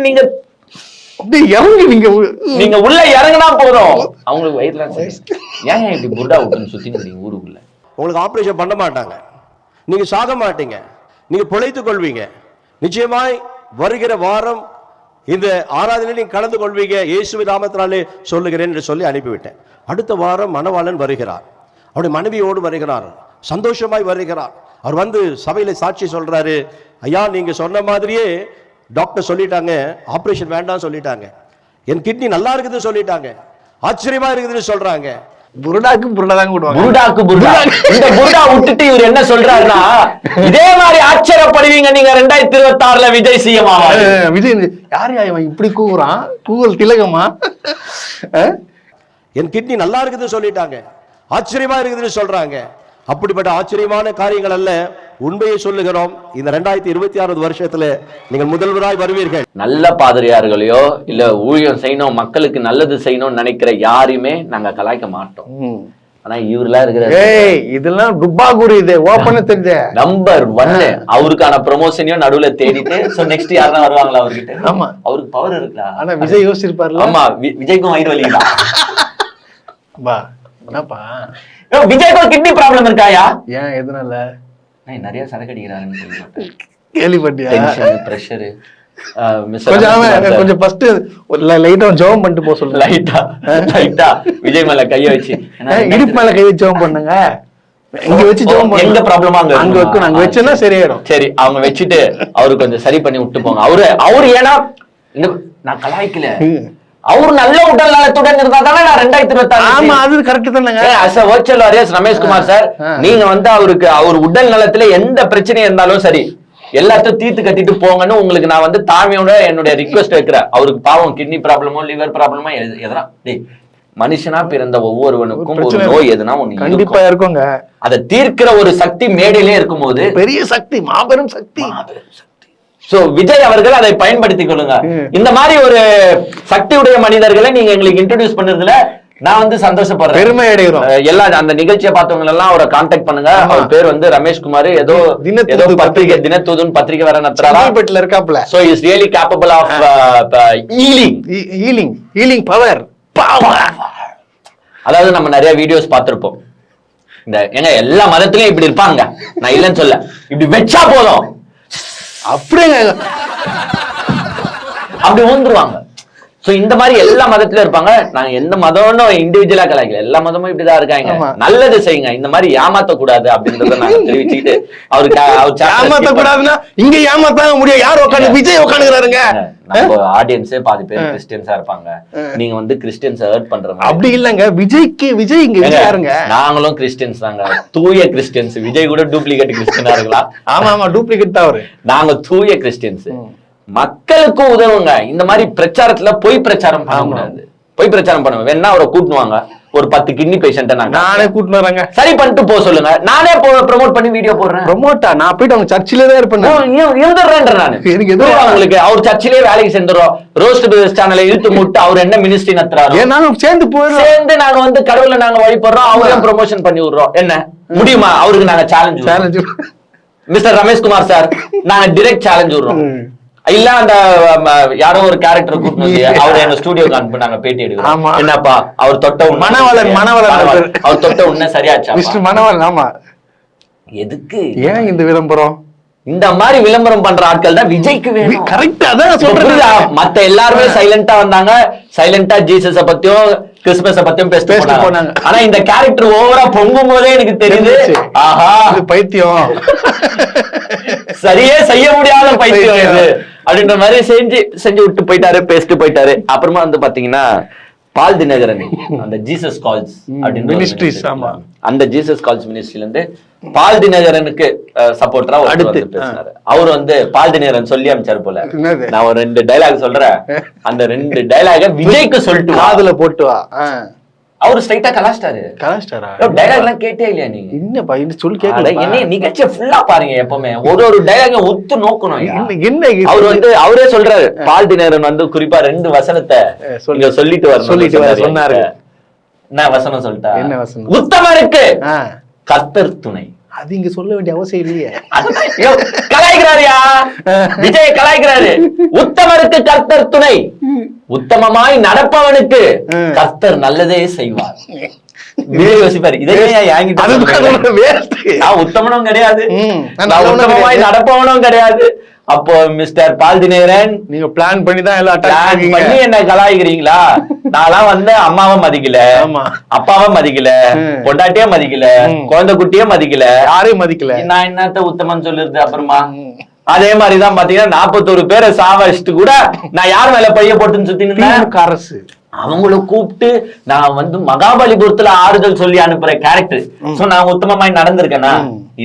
நீங்க உள்ள இறங்கினா போதும் அவங்களுக்கு வயிறுல ஏன் இப்படி புர்டா விட்டுன்னு சுத்தி ஊருக்குள்ள. உங்களுக்கு ஆபரேஷன் பண்ண மாட்டாங்க, நீங்க சாக மாட்டீங்க, நீங்க பிழைத்துக் கொள்வீங்க. நிச்சயமாய் வருகிற வாரம் இந்த ஆராதனையில் நீங்க கலந்து கொள்வீங்க, இயேசுவின் நாமத்தினாலே சொல்லுகிறேன் என்று சொல்லி அனுப்பிவிட்டேன். அடுத்த வாரம் மணவாளன் வருகிறார், அவருடைய மனைவியோடு வருகிறார், சந்தோஷமாய் வருகிறார். அவர் வந்து சபையில சாட்சி சொல்றாரு, ஐயா நீங்க சொன்ன மாதிரியே டாக்டர் சொல்லிட்டாங்க, ஆபரேஷன் வேண்டாம் சொல்லிட்டாங்க, என் கிட்னி நல்லா இருக்குதுன்னு சொல்லிட்டாங்க, ஆச்சரியமா இருக்குதுன்னு சொல்றாங்க. புருடாக்கு புருடாதான் விடுவாங்க. புருடாக்கு புருடா. இந்த புருடா விட்டுட்டு இவர் என்ன சொல்றாருன்னா, இதே மாதிரி ஆச்சரியப்படுவீங்க நீங்க 2026 விஜய் சிஎம் ஆவாரு. விஜய் யாரு இப்படி கூவுறான்? கூவல் திலகமா? என் கிட்னி நல்லா இருக்குதுன்னு சொல்லிட்டாங்க, ஆச்சரியமா இருக்குதுன்னு சொல்றாங்க. அப்படிப்பட்ட ஆச்சரியமான காரியங்கள் அல்ல, உண்மையை சொல்லுகிறோம். இந்த 2026 வருஷத்துல நீங்கள் முதல்வராய் வருவீர்கள். நல்ல பாதிரியார்களையோ இல்ல ஊழியம் செய்யணும், மக்களுக்கு நல்லது செய்யணும்னு நினைக்கிற யாரையுமே நாங்க கலாய்க்க மாட்டோம். ஆனா இவரெல்லாம் இருக்கிற இதெல்லாம் டுப்பா குரு, இது ஓபன் தெரிஞ்ச நம்பர் 1 அவருக்கான ப்ரொமோஷனையும் நடுவுல தேடிட்டு சோ நெக்ஸ்ட் யாரா வருவாங்களா அவர்கிட்ட? ஆமா, அவருக்கு பவர் இருக்கா? ஆனா விஜய் யோசிச்சிருப்பாருல. ஆமா, விஜய்க்கும் வயிறு வலிக்குதா? பா என்னப்பா, விஜய்க்கு கிட்னி ப்ராப்ளம் இருக்காயா? ஏன் எதனால? நிறைய சரக்கு அடிக்கிறாருன்னு கேள்விப்பட்டியா? Tension, pressure. கொஞ்சம் ஃபர்ஸ்ட் லைட்டா ஜெபம் பண்ணிட்டு போக சொல்லுங்க. லைட்டா விஜய் மேல கைய வச்சு, இடுப்பு மேல கை வச்சு ஜெபம் பண்ணுங்க. இங்க வச்சு ஜெபம் பண்ணுங்க. எங்க ப்ராப்ளமா அங்க வைக்கணும், அங்க வச்சனா சரியாயிடும். சரி, அவங்க வச்சுட்டு அவரு கொஞ்சம் சரி பண்ணி விட்டு போங்க. அவரு ஏன்னா நான் கலாய்க்கல, அவரு நல்ல உடல் நலத்துடன் இருந்தா தானே நான் 2026. ஆமா, அது கரெக்ட் தானங்க. வர்ச்சுவல் வாரியர்ஸ் ரமேஷ்குமார் சார், நீங்க வந்து அவருக்கு அவர் உடல் நலத்துல எந்த பிரச்சனை இருந்தாலும் சரி எல்லாத்தையும் தீர்த்து கட்டிட்டு போங்கன்னு உங்களுக்கு நான் வந்து தாழ்மையோட என்னுடைய ரிக்வெஸ்ட் வைக்கிறேன். அவருக்கு பாவம் கிட்னி ப்ராப்ளமோ லிவர் ப்ராப்ளமோ எதனா, மனுஷனா பிறந்த ஒவ்வொருவனுக்கும் ஒரு நோய் எதுனா ஒண்ணு கண்டிப்பா இருக்குங்க. அதை தீர்க்கிற ஒரு சக்தி மேடையிலே இருக்கும் போது பெரிய சக்தி, மாபெரும் சக்தி. சோ விஜய் அவர்கள் அதை பயன்படுத்திக் கொள்ளுங்க. இந்த மாதிரி ஒரு சக்தியுடைய மனிதர்களை நீங்க எங்களுக்கு இன்ட்ரோடியூஸ் பண்ணதுல நான் வந்து சந்தோஷப்படுறேன், பெருமை அடைகிறோம். எல்லா அந்த நிகழ்ச்சியை பார்த்தவங்க எல்லாம் அவரை கான்டாக்ட் பண்ணுங்க. அவர் பேர் வந்து ரமேஷ்குமார். ஏதோ பத்திரிகை தினத்தூதுன்னு பத்திரிகை வர நடத்துறாரு இருக்காப்ல. So is really capable of healing power. அதாவது நம்ம நிறைய வீடியோஸ் பார்த்திருப்போம். இந்த ஏங்க எல்லா மதத்திலயும் இப்படி இருப்பாங்க, நான் இல்லைன்னு சொல்ல, இப்படி வச்சா போதும் அப்படியே அப்படி வந்துருவாங்க. சோ இந்த மாதிரி எல்லா மதத்திலும் இருப்பாங்க. நாங்க எந்த மதம்னு இண்டிவிஜுவலா கலாய்க்கல, எல்லா மதமும் இப்படிதான் இருக்காங்க. நல்லது செய்யுங்க, இந்த மாதிரி ஏமாத்த கூடாது அப்படின்றத நாங்க தெரிவிச்சுக்கிட்டு அவருக்கு ஏமாத்த கூடாதுன்னா இங்க ஏமாத்தாங்க முடியும். யார் உட்காந்து விஜய் உட்காந்துக்கிறாருங்க. நம்ம ஆடியன்ஸே பாதி பேர் கிறிஸ்டியன்ஸா இருப்பாங்க. நீங்க வந்து கிறிஸ்டியன்ஸ் ஹர்ட் பண்றவங்க அப்படி இல்லங்க. விஜய் இங்க யாருங்க? நாங்களும் கிறிஸ்டியன்ஸ் தாங்க, தூய கிறிஸ்டியன்ஸ். விஜய் கூட டூப்ளிகேட் கிறிஸ்டியனா இருக்கலாம். ஆமா டூப்ளிகேட் தான் அவரு. நாங்க தூய கிறிஸ்டியன்ஸ். மக்களுக்கு உதவுங்க. இந்த மாதிரி பிரச்சாரத்துல பொய் பிரச்சாரம் பண்ண கூடாது. பொய் பிரச்சாரம் பண்ணுவேன். வேணா அவரை கூட்டுவாங்க, ஒரு 10 கிட்னி பேஷண்ட நானே கூட்டிட்டு வரேங்க, சரி பண்ணிட்டு போக சொல்லுங்க. நானே ப்ரோமோட் பண்ணி வீடியோ போடுறேன். ப்ரோமோட்டா? நான் போயிட்டு அவங்க சர்ச்சிலே தான் இருப்பேன். எனக்கு எதுவும் அவங்களுக்கு அவர் சர்ச்சிலே வேலைக்கு சேர்ந்துரும். ரோஸ்ட் பிசினஸ் சேனலை இழுத்து மூட்டு அவர் என்ன மினிஸ்ட்ரி நடத்துறாரு, நாங்க சேர்ந்து நாங்க வந்து கடவுளை நாங்க வழிபடுறோம், அவரையும் ப்ரொமோஷன் பண்ணி விடுறோம். என்ன முடியுமா? அவருக்கு நாங்க சேலஞ்ச் மிஸ்டர் ரமேஷ்குமார் சார், நாங்க டைரக்ட் சேலஞ்ச் விடுறோம். இல்ல அந்த யாரோ ஒரு கேரக்டர் கூப்பிட்டு அவர் எங்க ஸ்டுடியோக்கு அனுப்பி நாங்க பேட்டி எடுக்கிறோம். என்னப்பா அவர் தொட்ட மனவளன் அவர் தொட்ட உடனே சரியாச்சா மனவளன்? ஆமா. எதுக்கு ஏன் இந்த விளம்பரம்? இந்த மாதிரி விளம்பரம் பண்ற ஆட்கள் தான் விஜய்க்கு வேணும். கரெக்ட், அதான் சொல்றேன். மத்த எல்லாருமே சைலண்டா வந்தாங்க, சைலண்டா ஜீசஸ பத்தியும் கிறிஸ்துமஸ பத்தியும் பேசிட்டு போனாங்க. ஆனா இந்த கேரக்டர் ஓவரா பொங்கும் போதே எனக்கு தெரியுது, ஆஹா பைத்தியம், சரியே செய்ய முடியாத பைத்தியம் இது அப்படின்ற மாதிரி செஞ்சு விட்டு போயிட்டாரு, பேசிட்டு போயிட்டாரு. அப்புறமா வந்து பாத்தீங்கன்னா பால் தினகரன் அந்த ஜீசஸ் கால்ஸ் அப்படின்னு மினிஸ்ட்ரிஸ், ஆமா, அந்த ஜீசஸ் கால்ஸ் மினிஸ்ட்ரில இருந்து பால் தினகரனுக்கு சப்போர்ட்டரா அடுத்து பேசினாரு. அவர் வந்து பால் தினகரன் சொல்லி அமைச்சாரு போல. நான் ஒரு 2 டைலாக் சொல்றேன், அந்த 2 டைலாக விஜய்க்கு சொல்லிட்டு காதுல போட்டு வா. அவரு ஸ்ட்ரைட்டா கலாஸ்டாரு. டைலாக் எல்லாம் கேட்டே இல்லையா நீங்க? என்னப்பா இந்த சொல்லி கேட்கல. என்ன நிகழ்ச்சியை ஃபுல்லா பாருங்க, எப்பவுமே ஒரு டைலாக ஒத்து நோக்கணும். என்ன அவர் வந்து அவரே சொல்றாரு, பால் தினகரன் வந்து குறிப்பா 2 வசனத்தை சொல்லிட்டு சொன்னாரு. என்ன வசனம் சொல்லிட்டா? என்ன வசனம்? உத்தமருக்கு கர்த்தர் துணை. அது இங்க சொல்ல வேண்டிய அவசியம் இல்லையே. கலாய்க்கிறாரியா விஜய், கலாய்க்கிறாரு. உத்தமருக்கு கர்த்தர் துணை, உத்தமமாய் நடப்பவனுக்கு கர்த்தர் நல்லதே செய்வார். விஜய் யோசிப்பாரு, உத்தமனும் கிடையாது, உத்தமமாய் நடப்பவனும் கிடையாது. அப்போ மிஸ்டர் பால் தினகரன், நீங்க பிளான் பண்ணி தான் எல்லாம் பண்ணி என்ன கலாய்க்கிறீங்களா? நான்லாம் வந்து அம்மாவை மதிக்கல, அப்பாவை மதிக்கல, பொண்டாட்டியே மதிக்கல, குழந்தை குட்டியே மதிக்கல, யாரையும் மதிக்கல. நான் என்னத்த உத்தமன் சொல்லுறது? அப்புறமா அதே மாதிரிதான் பாத்தீங்கன்னா 41 பேரை சாவடிச்சுட்டு கூட நான் யார் மேல பைய போட்டுன்னு சுத்தின்னு அரசு அவங்கள கூப்பிட்டு நான் வந்து மகாபலிபுரத்துல ஆறுதல் சொல்லி அனுப்புற கேரக்டர். சோ நான் உத்தமமாய் நடந்திருக்கேனா?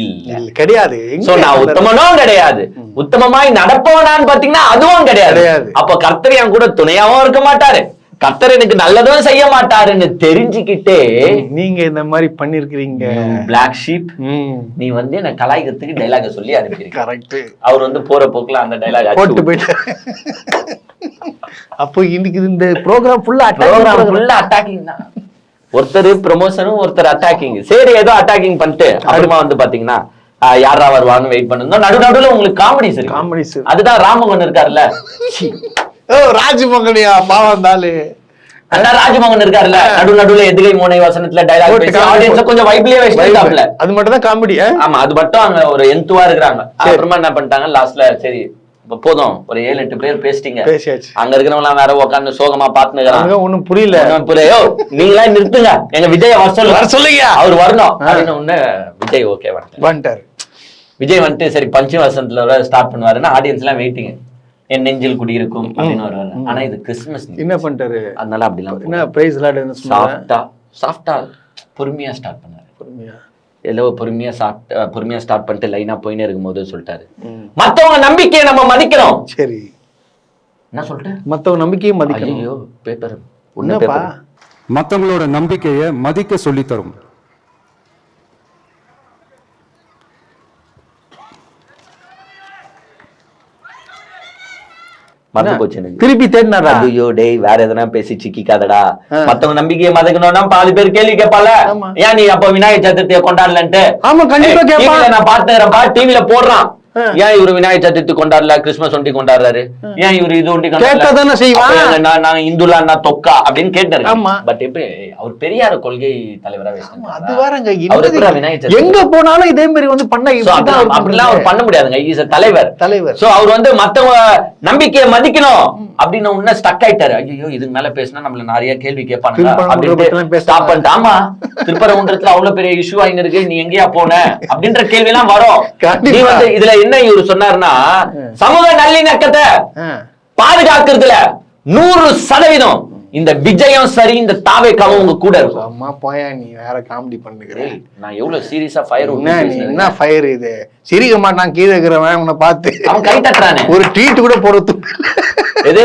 இல்ல, கிடையாது. சோ நான் உத்தமனும் கிடையாது, உத்தமமாய் நடப்பவனான்னு பாத்தீங்கன்னா அதுவும் கிடையாது. அப்ப கர்த்தர் என் கூட துணையாவும் இருக்க மாட்டாரு, கர்த்தர் எனக்கு நல்லதும் செய்ய மாட்டாருன்னு தெரிஞ்சுக்கிட்டே நீங்க இந்த மாதிரி பண்ணிருக்கீங்க. பிளாக் ஷீப், நீ வந்து என்ன கலாய்க்கிறதுக்கு டைலாக சொல்லி அனுப்பியிருக்க. கரெக்ட். அவர் வந்து போற போக்குல அந்த டைலாக் போட்டு போயிட்டு அப்போ இன்னைக்கு இந்த ப்ரோக்ராம் ஃபுல்லா அட்டாக்கிங் தான். ஒருத்தர் ப்ரமோஷனும் ஒருத்தர் அட்டாக்கிங். சரி, ஏதோ அட்டாக்கிங் பண்ணிட்டு அப்புறமா வந்து பாத்தீங்கன்னா யாரா வருவான்னு வெயிட் பண்ணுங்க. நடுநடுல உங்களுக்கு காமெடி சரி, காமெடி சரி. அதுதான் ராமகன் இருக்காருல்ல, ராஜமோகனியா பாவம் தாலு, அதான் ராஜமோகன் இருக்காருல்ல, நடுநடுல எதுகை மோனை வசனத்துல டைலாக் பேசி ஆடியன்ஸ் கொஞ்சம் வைப்லயே வச்சிட்டாப்ல. அது மட்டும் தான் காமெடி. ஆமா, அது மட்டும் அங்க ஒரு எந்துவா இருக்காங்க. அப்புறமா என்ன பண்ணிட்டாங்க, லாஸ்ட்ல சரி போதும், ஒரு 7-8 பேர் பேசிட்டீங்க, அங்க இருக்கிறவங்க எல்லாம் வேற உட்காந்து சோகமா பாத்துன்னு ஒண்ணும் புரியல. புரியோ, நீங்களா நிறுத்துங்க, எங்க விஜய் வர சொல்லுங்க, அவர் வரணும் அப்படின்னு ஒண்ணு. விஜய் ஓகே வந்துட்டாரு. விஜய் வந்துட்டு சரி பஞ்சு வசனத்துல ஸ்டார்ட் பண்ணுவாருன்னா ஆடியன்ஸ் எல்லாம் வெயிட்டிங், என் நெஞ்சில் குடியிருக்கும் அப்படின்னு வருவாரு. ஆனா இது கிறிஸ்துமஸ், என்ன பண்ணிட்டாரு, அதனால அப்படிலாம் என்ன பிரைஸ் லாட் சாஃப்டா பொறுமையா ஸ்டார்ட் பண்ணாரு. பொறுமையா ஏதோ பொறுமையா ஸ்டார்ட் பண்ணிட்டு லைனா போயினே இருக்கும்போது சொல்லிட்டாரு, மத்தவங்க நம்பிக்கையை நம்ம மதிக்கணும். சரி, என்ன சொல்லிட்டேன், மத்தவங்க நம்பிக்கையை மதிக்கணும். ஐயோ பேப்பர் ஒண்ணுப்பா, மத்தவங்களோட நம்பிக்கையை மதிக்க சொல்லி தரும். மறந்து போச்சு எனக்கு. திருப்பி தேடினாரா? ஐயோ டேய், வேற எதனா பேசி சிக்கிக்காதடா. மத்தவங்க நம்பிக்கையை மதிக்கணும்னா பாதி பேர் கேள்வி கேட்பால, ஏன் நீ அப்ப விநாயகர் சதுர்த்தியை கொண்டாடலன்ட்டு. ஆமா, கண்டிப்பா கேட்பாங்க. நான் பாத்துறேன்ப்பா, டிவில போடுறான், ஏன் இவரு விநாயகர் சதுர்த்தி கொண்டாடல, கிறிஸ்துமஸ் ஒண்டி கொண்டாடுறாரு, ஏன் இவரு இது ஒண்டி கேட்கதானே செய்வான். நான் இந்துலா நான் தொக்கா அப்படின்னு கேட்டாரு. ஆமா. பட் எப்படி அவர் பெரியார் கொள்கை தலைவரா அது வேறங்க. விநாயகர் எங்க போனாலும் இதே மாதிரி வந்து பண்ண அப்படிலாம் அவர் பண்ண முடியாதுங்க. இஸ் தலைவர். சோ அவர் வந்து மத்தவங்க நம்பிக்கையை மதிக்கணும் அப்படின்னு உடனே ஸ்டக் ஆயிட்டாரு. ஐயோ இதுக்கு மேல பேசினா நம்மள நிறைய கேள்வி கேட்பாங்க அப்படின்னு ஸ்டாப் பண்ணிட்டு, ஆமா திருப்பரங்குன்றத்துல அவ்வளவு பெரிய இஷ்யூ ஆயின்னு இருக்கு, நீ எங்கேயா போன அப்படின்ற கேள்வி எல்லாம் வரும். நீ வந்து இதுல என்ன இவரு சொன்னாருன்னா, சமூக நல்லிணக்கத்தை பாதுகாக்கிறதுல 100% இந்த விஜயம் சரி, இந்த தாவேக்காவும் உங்க கூட இருக்கும். அம்மா போயா, நீ வேற காமெடி பண்ணுகிறேன். நான் எவ்வளவு சீரியஸா ஃபயர் என்ன ஃபயர் இது, சிரிக்க மாட்டான் கீழே இருக்கிறவன் உன்னை பார்த்து அவன் கை தட்டுறானே, ஒரு ட்வீட் கூட போறது. இது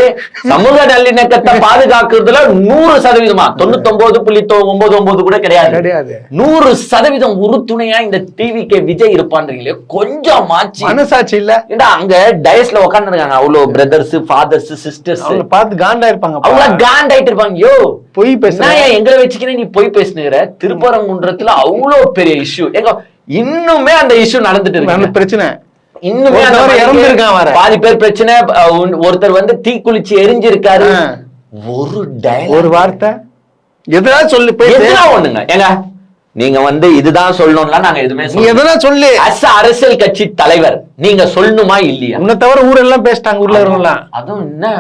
சமூக நல்லிணக்கத்தை பாதுகாக்கிறதுல 100%, 99.99 கூட கிடையாது, 100% உறுதுணையா இந்த டிவிக்கு விஜய் இருப்பான்றீங்களே, கொஞ்சம் மாச்சி மனசாட்சி இல்ல. ஏண்டா அங்க டயஸ்ல உட்கார்ந்து இருக்காங்க அவ்வளவு பிரதர்ஸ், ஃபாதர்ஸ், சிஸ்டர்ஸ், அவங்க பார்த்து காண்டா இருப்பாங்க. அவங்க காண்டாயிட்டு இருப்பாங்க. யோ பொய் பேசுனா எங்களை வச்சுக்கிறேன், நீ பொய் பேசுனுகிற. திருப்பரங்குன்றத்துல அவ்வளவு பெரிய இஷ்யூ, எங்க இன்னுமே அந்த இஷ்யூ நடந்துட்டு இருக்கு, பிரச்சனை இன்னுமே இறந்திருக்கான். பாதி பேர் பிரச்சனை. ஒருத்தர் வந்து தீ குளிச்சு எரிஞ்சிருக்காரு. ஒரு வார்த்தை எதனா சொல்லு, ஒண்ணுங்க ஏங்க, நீங்க வந்து இதுதான் சொல்லணும்னா நாங்க எதுவுமே எதனா சொல்லு. அரசியல் கட்சி தலைவர் நீங்க சொல்லணுமா இல்லையா? உன்னை தவிர ஊரெல்லாம் பேசிட்டாங்க, ஊர்ல இருக்கலாம். அதுவும் என்ன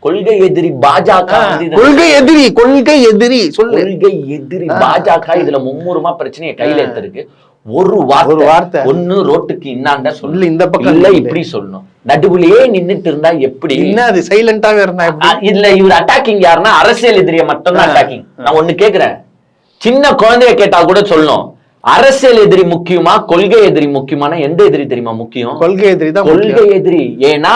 கொள்கை எதிரி பாஜக, கொள்கை எதிரி, கொள்கை எதிரி சொல்லு. கொள்கை எதிரி பாஜக இதுல மும்முரமா பிரச்சனையை கையில எடுத்திருக்கு. ஒரு வார்த்தை ஒண்ணு ரோட்டுக்கு இன்னாண்ட சொல்லு, இந்த பக்கம் இல்ல இப்படி சொல்லணும். நடுவுலயே நின்னுட்டு இருந்தா எப்படி? என்ன அது சைலண்டாவே இருந்தா இல்ல இவர் அட்டாக்கிங் யாருன்னா அரசியல் எதிரியை மட்டும் தான் அட்டாக்கிங். நான் ஒண்ணு கேக்குறேன், சின்ன குழந்தைய கேட்டா கூட சொல்லணும், அரசியல் எதிரி முக்கியமா கொள்கை எதிரி முக்கியமான? எந்த எதிரி தெரியுமா முக்கியம்? கொள்கை எதிரி தான். கொள்கை எதிரி. ஏன்னா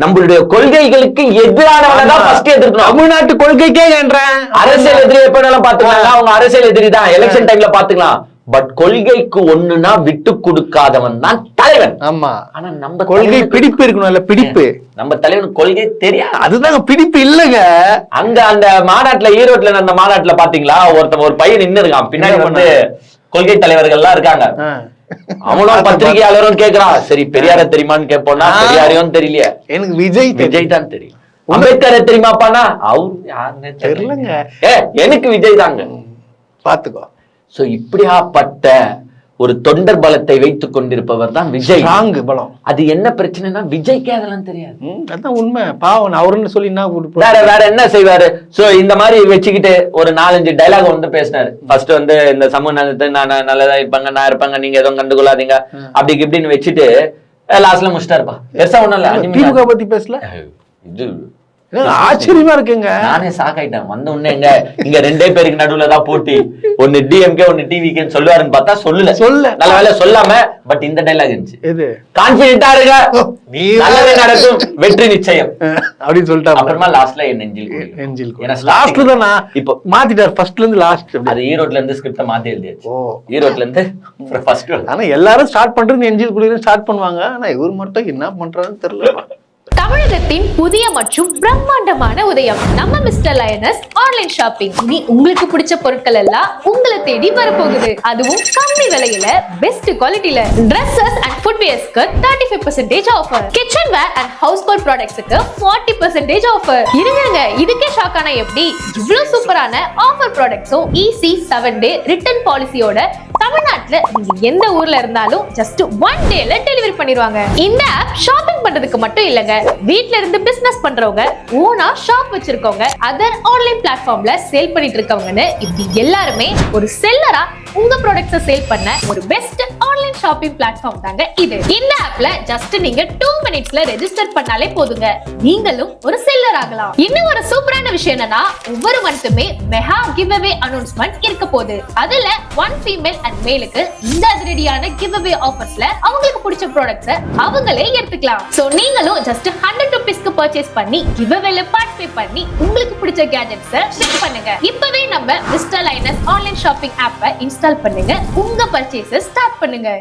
நம்மளுடைய கொள்கைகளுக்கு எதிரானவங்க தான் ஃபர்ஸ்ட் எதிர்க்கணும். தமிழ்நாட்டு கொள்கைக்கே என்றேன். அரசியல் எதிரி எப்ப வேணாலும் பாத்துக்கலாம், அவங்க அரசியல் எதிரி தான், எலெக்ஷன் டைம்ல பாத்துக்கலாம். பட் கொள்கைக்கு ஒண்ணுனா விட்டு கொடுக்காதவன் தான் தலைவன். ஆமா, ஆனா நம்ம கொள்கை பிடிப்பு இருக்கணும். இல்ல பிடிப்பு நம்ம தலைவன் கொள்கை தெரியாது, அதுதாங்க பிடிப்பு இல்லங்க. அங்க அந்த மாநாட்டுல, ஈரோட்ல அந்த மாநாட்டுல பாத்தீங்களா, ஒரு பையன் நின்னு இருக்கான், பின்னாடி வந்து கொள்கை தலைவர்கள் எல்லாம் இருக்காங்க. அவனும் பத்திரிகையாளரும் கேக்குறான், சரி பெரியார தெரியுமான்னு கேட்போம்னா பெரியாரையும் தெரியலையே, எனக்கு விஜய் தான் தெரியும். அம்பேத்கரை தெரியுமாப்பானா அவரு யாருன்னு தெரியலங்க. எனக்கு விஜய் தாங்க, பாத்துக்கோ. சோ இப்படியாப்பட்ட ஒரு தொண்டர் பலத்தை வைத்துக் கொண்டிருப்பவர் தான் விஜய். பலம். அது என்ன பிரச்சனைனா விஜய்க்கு அதெல்லாம் தெரியாது. அதான் உண்மை. பாவம் அவருன்னு சொல்லி வேற என்ன செய்வாரு? சோ இந்த மாதிரி வச்சுக்கிட்டு ஒரு 4-5 டைலாக் வந்து பேசினாரு. ஃபர்ஸ்ட் வந்து இந்த சமூக நலத்தை நான் நல்லதா இருப்பாங்க, நான் இருப்பாங்க, நீங்க எதுவும் கண்டுகொள்ளாதீங்க அப்படி இப்படின்னு வச்சுட்டு லாஸ்ட்ல முடிச்சிட்டாருப்பா. பெருசா ஒண்ணும் இல்ல. திமுக பத்தி பேசல, இது ஆச்சரியமா இருக்குங்க. நானே சாக்காயிட்டேன். வந்த உடனே இங்க 2 பேருக்கு நடுவுலதான் போட்டி, ஒன்னு டிஎம்கே ஒன்னு டிவிகேன்னு சொல்லுவாருன்னு பார்த்தா சொல்ல நல்ல வேலை சொல்லாம. பட் இந்த டைலாக் இருந்துச்சு, கான்பிடென்ட்டா இருங்க, நல்லது நடக்கும், வெற்றி நிச்சயம் அப்படின்னு சொல்லிட்டு அப்புறமா லாஸ்ட்ல என் நெஞ்சில் லாஸ்ட்ல தான் நான் இப்போ மாத்திட்டார். ஃபர்ஸ்ட்ல இருந்து லாஸ்ட். அது ஈரோட்ல இருந்து ஸ்கிரிப்ட மாத்தி எழுதியாச்சு. ஈரோட்ல இருந்து ஃபர்ஸ்ட். ஆனா எல்லாரும் ஸ்டார்ட் பண்றது நெஞ்சில் குளிர ஸ்டார்ட் பண்ணுவாங்க. ஆனா இவர் மட்டும் என்ன பண்றாருன்னு தெரியல. தமிழகத்தின் புதிய மற்றும் பிரம்மாண்டமான உதயம் நம்ம மிஸ்டர் லயனஸ் ஆன்லைன் ஷாப்பிங். இனி உங்களுக்கு பிடிச்ச பொருட்கள் எல்லாம் உங்களை தேடி வரப்போகுது, அதுவும் கம்மி விலையில பெஸ்ட் குவாலிட்டில. Dresses and footwearsக்கு 35% offer, kitchen ware and household ப்ராடக்ட்ஸ்க்கு 40% ஆஃபர். இருங்க, இதுக்கே ஷாக் ஆனா எப்படி? இவ்வளவு சூப்பரான ஆஃபர் ப்ராடக்ட்ஸும் ஈஸி 7 டே ரிட்டர்ன் பாலிசியோட தமிழ்நாட்டுல நீங்க எந்த ஊர்ல இருந்தாலும் ஜஸ்ட் 1 டேல டெலிவரி பண்ணிடுவாங்க. இந்த ஆப் ஷாப்பிங் பண்றதுக்கு மட்டும் இல்லங்க, வீட்ல இருந்து பிசினஸ் பண்றவங்க, ஓனா ஷாப் வச்சிருக்கவங்க, அதர் ஆன்லைன் பிளாட்ஃபார்ம்ல சேல் பண்ணிட்டு இருக்கவங்கன்னு இப்படி எல்லாருமே ஒரு செல்லரா உங்க ப்ராடக்ட்ஸை சேல் பண்ண ஒரு பெஸ்ட் ஆன்லைன் ஷாப்பிங் பிளாட்ஃபார்ம் தாங்க இது. இந்த ஆப்ல ஜஸ்ட் நீங்க 2 மினிட்ஸ்ல ரெஜிஸ்டர் பண்ணாலே போதுங்க, நீங்களும் ஒரு செல்லர் ஆகலாம். இன்னும் ஒரு சூப்பரான விஷயம் என்னன்னா, ஒவ்வொரு மந்த்துமே மெகா கிவ் அவே அனௌன்ஸ்மெண்ட் இருக்க போகுது. அதுல 1 ஃபீமேல் அண்ட் மேலுக்கு இந்த அதிரடியான கிவ் அவே ஆஃபர்ஸ்ல அவங்களுக்கு பிடிச்ச ப்ராடக்ட்ஸை அவங்களே எடுத்துக்கலாம். சோ நீங்களும் ஜஸ்ட் 100 ரூபீஸ்க்கு பர்ச்சேஸ் பண்ணி கிவ் அவேல பார்ட்டிசிபேட் பண்ணி உங்களுக்கு பிடிச்ச கேஜெட்ஸை செக் பண்ணுங்க. இப்பவே நம்ம மிஸ்டர் லைனஸ் ஆன்லைன் ஷாப்பிங் ஆப்பை இன்ஸ்டால் பண்ணுங்க, உங்க பர்ச்சேஸை ஸ்டார்ட் பண்ணுங்க.